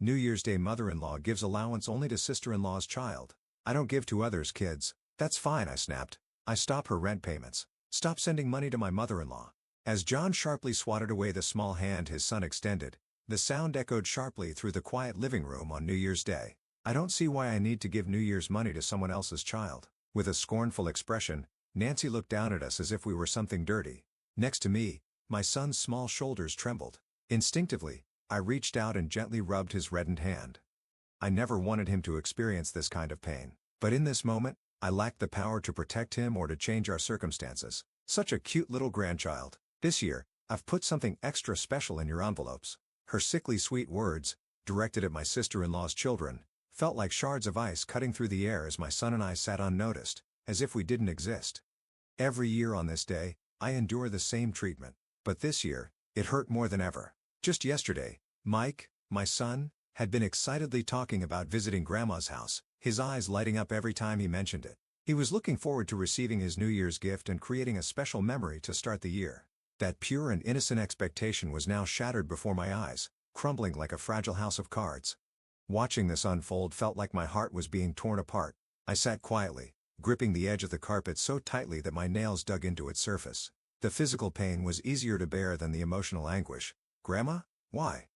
New Year's Day mother-in-law gives allowance only to sister-in-law's child. I don't give to others' kids. That's fine, I snapped. I stop her rent payments. Stop sending money to my mother-in-law. As John sharply swatted away the small hand his son extended, the sound echoed sharply through the quiet living room on New Year's Day. I don't see why I need to give New Year's money to someone else's child. With a scornful expression, Nancy looked down at us as if we were something dirty. Next to me, my son's small shoulders trembled. Instinctively, I reached out and gently rubbed his reddened hand. I never wanted him to experience this kind of pain. But in this moment, I lacked the power to protect him or to change our circumstances. Such a cute little grandchild. This year, I've put something extra special in your envelopes. Her sickly sweet words, directed at my sister-in-law's children, felt like shards of ice cutting through the air as my son and I sat unnoticed, as if we didn't exist. Every year on this day, I endure the same treatment. But this year, it hurt more than ever. Just yesterday, Mike, my son, had been excitedly talking about visiting Grandma's house, his eyes lighting up every time he mentioned it. He was looking forward to receiving his New Year's gift and creating a special memory to start the year. That pure and innocent expectation was now shattered before my eyes, crumbling like a fragile house of cards. Watching this unfold felt like my heart was being torn apart. I sat quietly, gripping the edge of the carpet so tightly that my nails dug into its surface. The physical pain was easier to bear than the emotional anguish. "Grandma? Why?"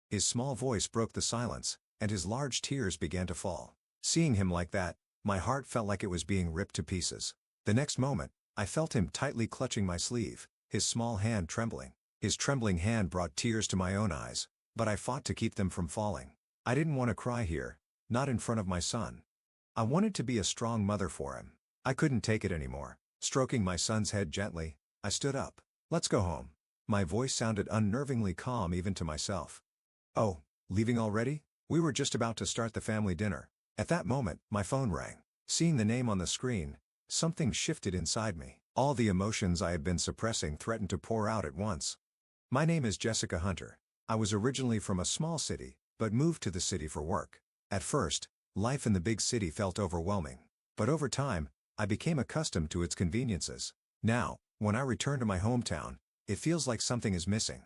His small voice broke the silence, and his large tears began to fall. Seeing him like that, my heart felt like it was being ripped to pieces. The next moment, I felt him tightly clutching my sleeve, his small hand trembling. His trembling hand brought tears to my own eyes, but I fought to keep them from falling. I didn't want to cry here, not in front of my son. I wanted to be a strong mother for him. I couldn't take it anymore. Stroking my son's head gently, I stood up. "Let's go home." My voice sounded unnervingly calm even to myself. "Oh, leaving already? We were just about to start the family dinner." At that moment, my phone rang. Seeing the name on the screen, something shifted inside me. All the emotions I had been suppressing threatened to pour out at once. "My name is Jessica Hunter. I was originally from a small city, but moved to the city for work. At first, life in the big city felt overwhelming. But over time, I became accustomed to its conveniences. Now, when I return to my hometown, it feels like something is missing.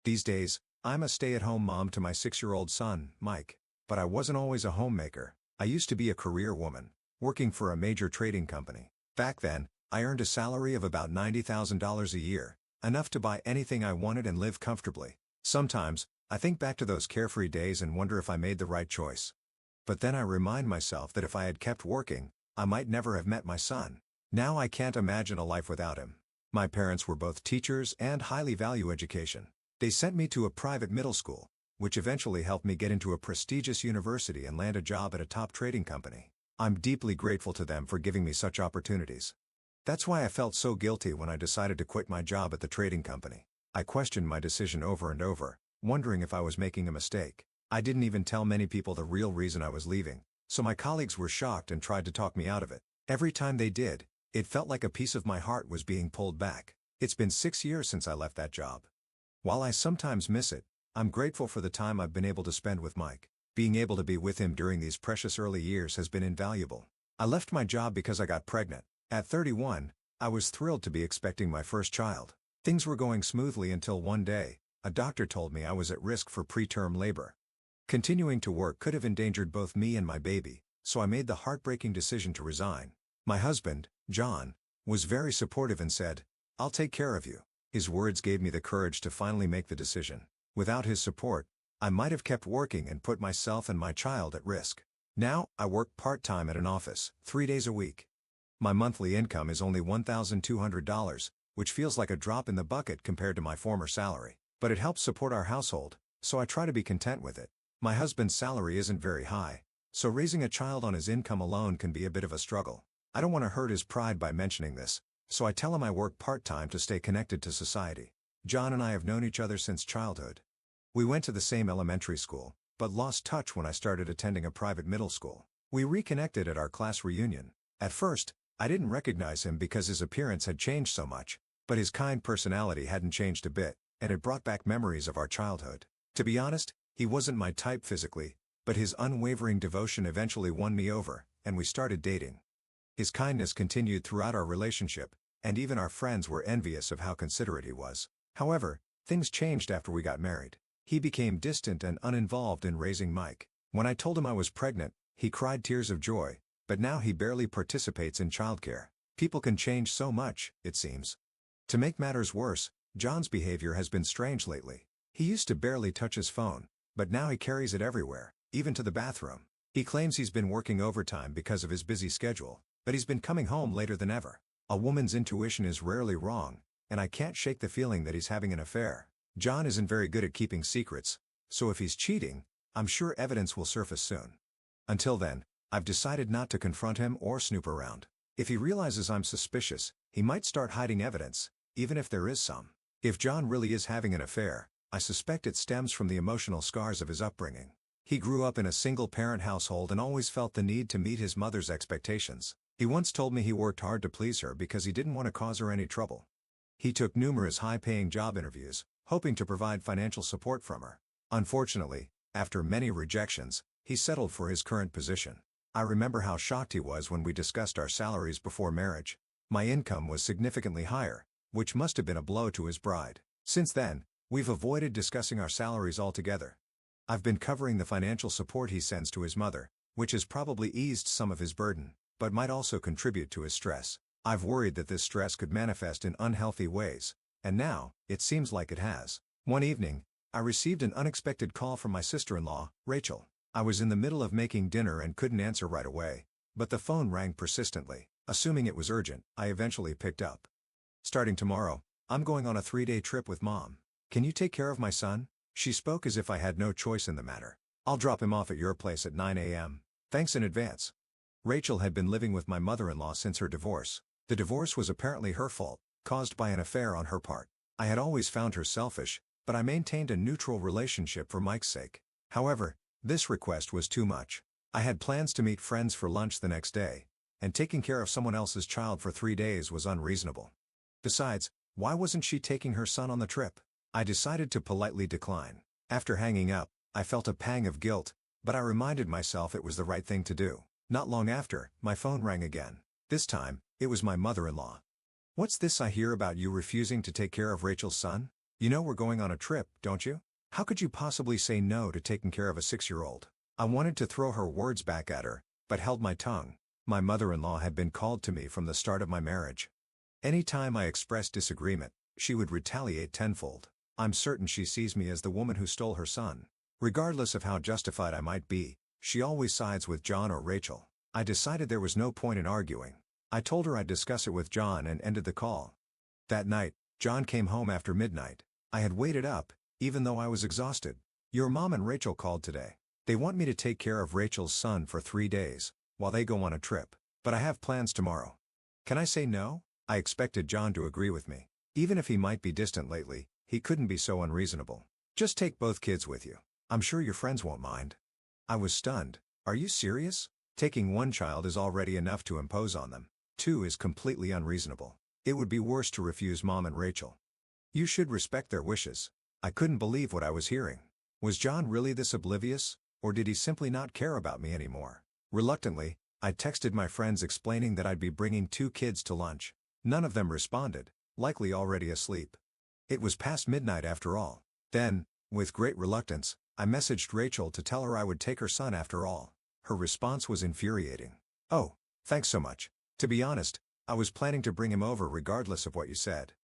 These days, I'm a stay-at-home mom to my 6-year-old son, Mike. But I wasn't always a homemaker. I used to be a career woman, working for a major trading company. Back then, I earned a salary of about $90,000 a year, enough to buy anything I wanted and live comfortably. Sometimes, I think back to those carefree days and wonder if I made the right choice. But then I remind myself that if I had kept working, I might never have met my son. Now I can't imagine a life without him. My parents were both teachers and highly value education. They sent me to a private middle school, which eventually helped me get into a prestigious university and land a job at a top trading company. I'm deeply grateful to them for giving me such opportunities. That's why I felt so guilty when I decided to quit my job at the trading company. I questioned my decision over and over, wondering if I was making a mistake. I didn't even tell many people the real reason I was leaving, so my colleagues were shocked and tried to talk me out of it. Every time they did, it felt like a piece of my heart was being pulled back. It's been 6 years since I left that job. While I sometimes miss it, I'm grateful for the time I've been able to spend with Mike. Being able to be with him during these precious early years has been invaluable. I left my job because I got pregnant. At 31, I was thrilled to be expecting my first child. Things were going smoothly until one day, a doctor told me I was at risk for preterm labor. Continuing to work could have endangered both me and my baby, so I made the heartbreaking decision to resign. My husband, John, was very supportive and said, "I'll take care of you." His words gave me the courage to finally make the decision. Without his support, I might have kept working and put myself and my child at risk. Now, I work part-time at an office, 3 days a week. My monthly income is only $1,200, which feels like a drop in the bucket compared to my former salary. But it helps support our household, so I try to be content with it. My husband's salary isn't very high, so raising a child on his income alone can be a bit of a struggle. I don't want to hurt his pride by mentioning this, so I tell him I work part-time to stay connected to society. John and I have known each other since childhood. We went to the same elementary school, but lost touch when I started attending a private middle school. We reconnected at our class reunion. At first, I didn't recognize him because his appearance had changed so much, but his kind personality hadn't changed a bit, and it brought back memories of our childhood. To be honest, he wasn't my type physically, but his unwavering devotion eventually won me over, and we started dating. His kindness continued throughout our relationship, and even our friends were envious of how considerate he was. However, things changed after we got married. He became distant and uninvolved in raising Mike. When I told him I was pregnant, he cried tears of joy, but now he barely participates in childcare. People can change so much, it seems. To make matters worse, John's behavior has been strange lately. He used to barely touch his phone, but now he carries it everywhere, even to the bathroom. He claims he's been working overtime because of his busy schedule, but he's been coming home later than ever. A woman's intuition is rarely wrong, and I can't shake the feeling that he's having an affair. John isn't very good at keeping secrets, so if he's cheating, I'm sure evidence will surface soon. Until then, I've decided not to confront him or snoop around. If he realizes I'm suspicious, he might start hiding evidence, even if there is some. If John really is having an affair, I suspect it stems from the emotional scars of his upbringing. He grew up in a single-parent household and always felt the need to meet his mother's expectations. He once told me he worked hard to please her because he didn't want to cause her any trouble. He took numerous high-paying job interviews, hoping to provide financial support from her. Unfortunately, after many rejections, he settled for his current position. I remember how shocked he was when we discussed our salaries before marriage. My income was significantly higher, which must have been a blow to his bride. Since then, we've avoided discussing our salaries altogether. I've been covering the financial support he sends to his mother, which has probably eased some of his burden, but might also contribute to his stress. I've worried that this stress could manifest in unhealthy ways, and now, it seems like it has. One evening, I received an unexpected call from my sister-in-law, Rachel. I was in the middle of making dinner and couldn't answer right away, but the phone rang persistently. Assuming it was urgent, I eventually picked up. "Starting tomorrow, I'm going on a 3-day trip with Mom. Can you take care of my son?" She spoke as if I had no choice in the matter. "I'll drop him off at your place at 9 a.m. Thanks in advance." Rachel had been living with my mother-in-law since her divorce. The divorce was apparently her fault, caused by an affair on her part. I had always found her selfish, but I maintained a neutral relationship for Mike's sake. However, this request was too much. I had plans to meet friends for lunch the next day, and taking care of someone else's child for 3 days was unreasonable. Besides, why wasn't she taking her son on the trip? I decided to politely decline. After hanging up, I felt a pang of guilt, but I reminded myself it was the right thing to do. Not long after, my phone rang again. This time, it was my mother-in-law. "What's this I hear about you refusing to take care of Rachel's son? You know we're going on a trip, don't you? How could you possibly say no to taking care of a 6-year-old? I wanted to throw her words back at her, but held my tongue. My mother-in-law had been called to me from the start of my marriage. Any time I expressed disagreement, she would retaliate tenfold. I'm certain she sees me as the woman who stole her son. Regardless of how justified I might be, she always sides with John or Rachel. I decided there was no point in arguing. I told her I'd discuss it with John and ended the call. That night, John came home after midnight. I had waited up, even though I was exhausted. "Your mom and Rachel called today. They want me to take care of Rachel's son for 3 days, while they go on a trip. But I have plans tomorrow. Can I say no?" I expected John to agree with me. Even if he might be distant lately, he couldn't be so unreasonable. "Just take both kids with you. I'm sure your friends won't mind." I was stunned. "Are you serious? Taking one child is already enough to impose on them. 2 is completely unreasonable. It would be worse to refuse Mom and Rachel. You should respect their wishes." I couldn't believe what I was hearing. Was John really this oblivious, or did he simply not care about me anymore? Reluctantly, I texted my friends explaining that I'd be bringing 2 kids to lunch. None of them responded, likely already asleep. It was past midnight after all. Then, with great reluctance, I messaged Rachel to tell her I would take her son after all. Her response was infuriating. "Oh, thanks so much. To be honest, I was planning to bring him over regardless of what you said."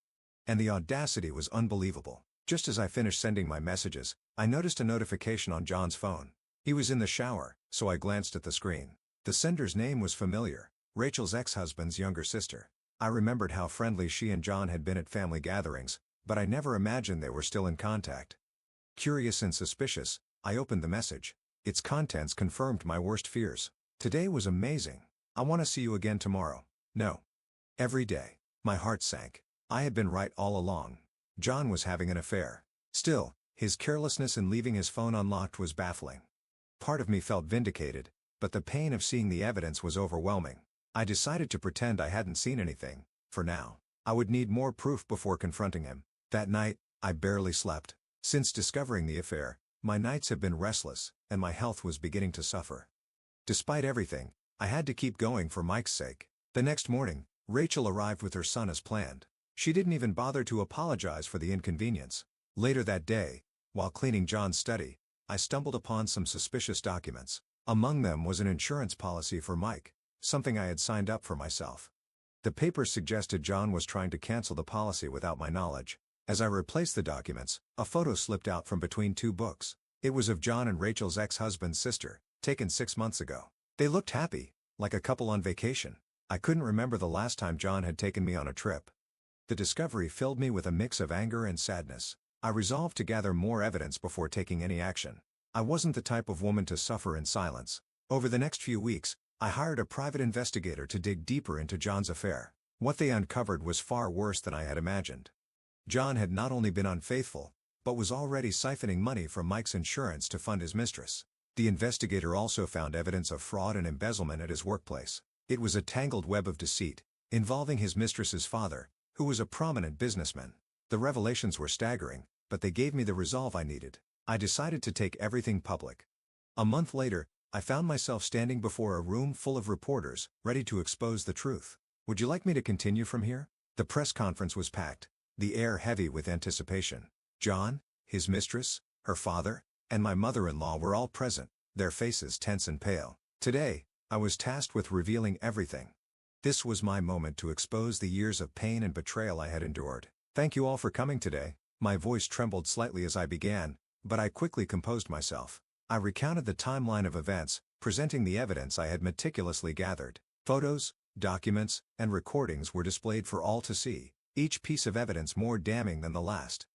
And the audacity was unbelievable. Just as I finished sending my messages, I noticed a notification on John's phone. He was in the shower, so I glanced at the screen. The sender's name was familiar, Rachel's ex-husband's younger sister. I remembered how friendly she and John had been at family gatherings, but I never imagined they were still in contact. Curious and suspicious, I opened the message. Its contents confirmed my worst fears. "Today was amazing. I want to see you again tomorrow. No. Every day." My heart sank. I had been right all along. John was having an affair. Still, his carelessness in leaving his phone unlocked was baffling. Part of me felt vindicated, but the pain of seeing the evidence was overwhelming. I decided to pretend I hadn't seen anything, for now. I would need more proof before confronting him. That night, I barely slept. Since discovering the affair, my nights have been restless, and my health was beginning to suffer. Despite everything, I had to keep going for Mike's sake. The next morning, Rachel arrived with her son as planned. She didn't even bother to apologize for the inconvenience. Later that day, While cleaning John's study, I stumbled upon some suspicious documents. Among them was an insurance policy for Mike, something I had signed up for myself. The papers suggested John was trying to cancel the policy without my knowledge. As I replaced the documents, a photo slipped out from between two books. It was of John and Rachel's ex-husband's sister, taken 6 months ago. They looked happy, like a couple on vacation. I couldn't remember the last time John had taken me on a trip. The discovery filled me with a mix of anger and sadness. I resolved to gather more evidence before taking any action. I wasn't the type of woman to suffer in silence. Over the next few weeks, I hired a private investigator to dig deeper into John's affair. What they uncovered was far worse than I had imagined. John had not only been unfaithful, but was already siphoning money from Mike's insurance to fund his mistress. The investigator also found evidence of fraud and embezzlement at his workplace. It was a tangled web of deceit, involving his mistress's father, who was a prominent businessman. The revelations were staggering, but they gave me the resolve I needed. I decided to take everything public. A month later, I found myself standing before a room full of reporters, ready to expose the truth. Would you like me to continue from here? The press conference was packed, the air heavy with anticipation. John, his mistress, her father, and my mother-in-law were all present, their faces tense and pale. Today, I was tasked with revealing everything. This was my moment to expose the years of pain and betrayal I had endured. Thank you all for coming today. My voice trembled slightly as I began, but I quickly composed myself. I recounted the timeline of events, presenting the evidence I had meticulously gathered. Photos, documents, and recordings were displayed for all to see, each piece of evidence more damning than the last.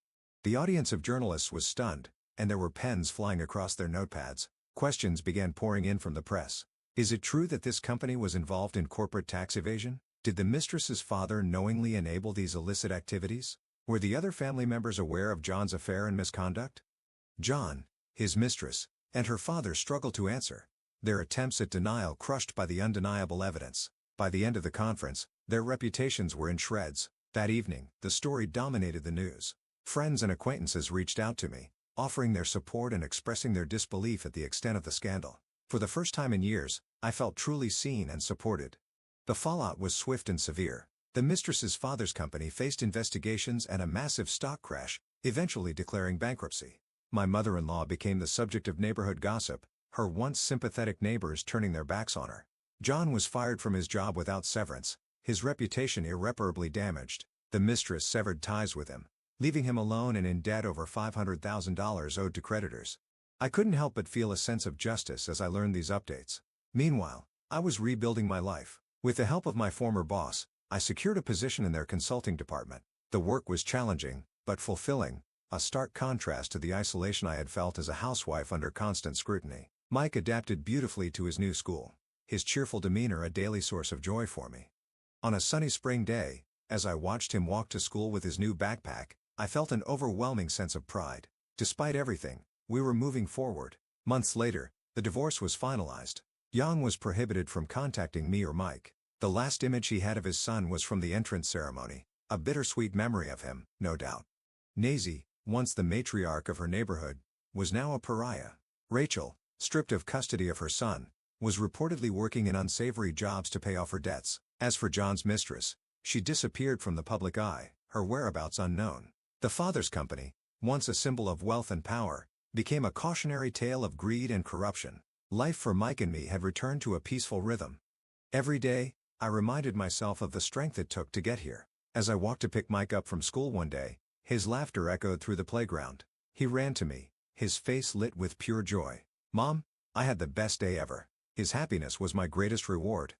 The audience of journalists was stunned, and there were pens flying across their notepads. Questions began pouring in from the press. Is it true that this company was involved in corporate tax evasion? Did the mistress's father knowingly enable these illicit activities? Were the other family members aware of John's affair and misconduct? John, his mistress, and her father struggled to answer, their attempts at denial crushed by the undeniable evidence. By the end of the conference, their reputations were in shreds. That evening, the story dominated the news. Friends and acquaintances reached out to me, offering their support and expressing their disbelief at the extent of the scandal. For the first time in years, I felt truly seen and supported. The fallout was swift and severe. The mistress's father's company faced investigations and a massive stock crash, eventually declaring bankruptcy. My mother-in-law became the subject of neighborhood gossip, her once sympathetic neighbors turning their backs on her. John was fired from his job without severance, his reputation irreparably damaged. The mistress severed ties with him, leaving him alone and in debt over $500,000 owed to creditors. I couldn't help but feel a sense of justice as I learned these updates. Meanwhile, I was rebuilding my life. With the help of my former boss, I secured a position in their consulting department. The work was challenging, but fulfilling, a stark contrast to the isolation I had felt as a housewife under constant scrutiny. Mike adapted beautifully to his new school, his cheerful demeanor a daily source of joy for me. On a sunny spring day, as I watched him walk to school with his new backpack, I felt an overwhelming sense of pride. Despite everything, we were moving forward. Months later, the divorce was finalized. Yang was prohibited from contacting me or Mike. The last image he had of his son was from the entrance ceremony, a bittersweet memory of him, no doubt. Nazy, once the matriarch of her neighborhood, was now a pariah. Rachel, stripped of custody of her son, was reportedly working in unsavory jobs to pay off her debts. As for John's mistress, she disappeared from the public eye, her whereabouts unknown. The father's company, once a symbol of wealth and power, became a cautionary tale of greed and corruption. Life for Mike and me had returned to a peaceful rhythm. Every day, I reminded myself of the strength it took to get here. As I walked to pick Mike up from school one day, his laughter echoed through the playground. He ran to me, his face lit with pure joy. "Mom, I had the best day ever." His happiness was my greatest reward.